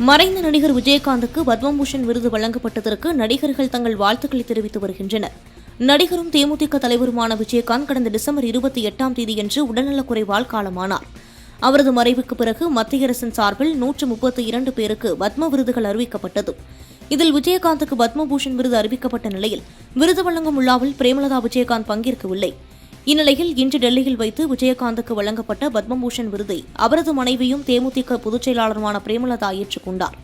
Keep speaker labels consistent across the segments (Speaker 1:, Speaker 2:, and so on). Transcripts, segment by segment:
Speaker 1: மறைந்த நடிகர் விஜயகாந்துக்கு பத்மபூஷன் விருது வழங்கப்பட்டதற்கு நடிகர்கள் தங்கள் வாழ்த்துக்களை தெரிவித்து வருகின்றனர். நடிகரும் தேமுதிக தலைவருமான விஜயகாந்த் கடந்த டிசம்பர் 28ஆம் தேதியன்று உடல்நலக்குறைவால் காலமானார். அவரது மறைவுக்கு பிறகு மத்திய அரசின் சார்பில் 132 பேருக்கு பத்ம விருதுகள் அறிவிக்கப்பட்டது. இதில் விஜயகாந்துக்கு பத்மபூஷன் விருது அறிவிக்கப்பட்ட நிலையில் விருது வழங்கும் விழாவில் பிரேமலதா விஜயகாந்த் பங்கேற்கவில்லை. இந்நிலையில் இன்று டெல்லியில் வைத்து விஜயகாந்துக்கு வழங்கப்பட்ட பத்மபூஷன் விருதை அவரது மனைவியும் தேமுதிக பொதுச் செயலாளருமான பிரேமலதா ஏற்றுக்கொண்டார்.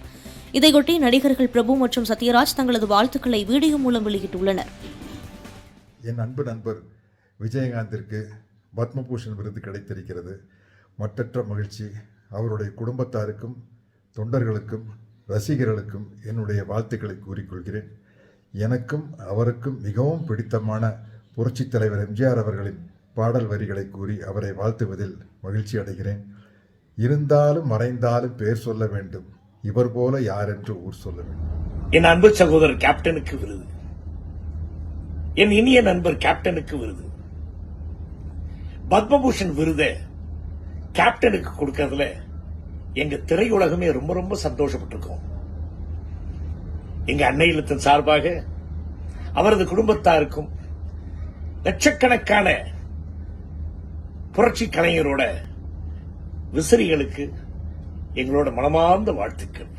Speaker 1: இதையொட்டி நடிகர்கள் பிரபு மற்றும் சத்யராஜ் தங்களது வாழ்த்துக்களை வீடியோ மூலம் வெளியிட்டுள்ளனர்.
Speaker 2: என் அன்பு நண்பர் விஜயகாந்திற்கு பத்மபூஷன் விருது கிடைத்திருக்கிறது. மற்றற்ற மகிழ்ச்சி. அவருடைய குடும்பத்தாருக்கும் தொண்டர்களுக்கும் ரசிகர்களுக்கும் என்னுடைய வாழ்த்துக்களை கூறிக்கொள்கிறேன். எனக்கும் அவருக்கும் மிகவும் பிடித்தமான புரட்சித் தலைவர் எம்ஜிஆர் அவர்களின் பாடல் வரிகளை கூறி அவரை வாழ்த்துவதில் மகிழ்ச்சி அடைகிறேன். இருந்தாலும் மறைந்தாலும் பேர் சொல்ல வேண்டும், இவர் போல யார் என்று ஊர் சொல்ல வேண்டும்.
Speaker 3: என் அன்பு சகோதரர் கேப்டனுக்கு விருது, என் இனிய நண்பர் கேப்டனுக்கு விருது. பத்மபூஷன் விருதை கேப்டனுக்கு கொடுக்கறதுல எங்க திரையுலகமே ரொம்ப ரொம்ப சந்தோஷப்பட்டிருக்கோம். எங்க அன்னை இல்லத்தின் சார்பாக அவரது குடும்பத்தாருக்கும் லட்சக்கணக்கான புரட்சி கலைஞரோட விசிறிகளுக்கு எங்களோட மனமார்ந்த வாழ்த்துக்கள்.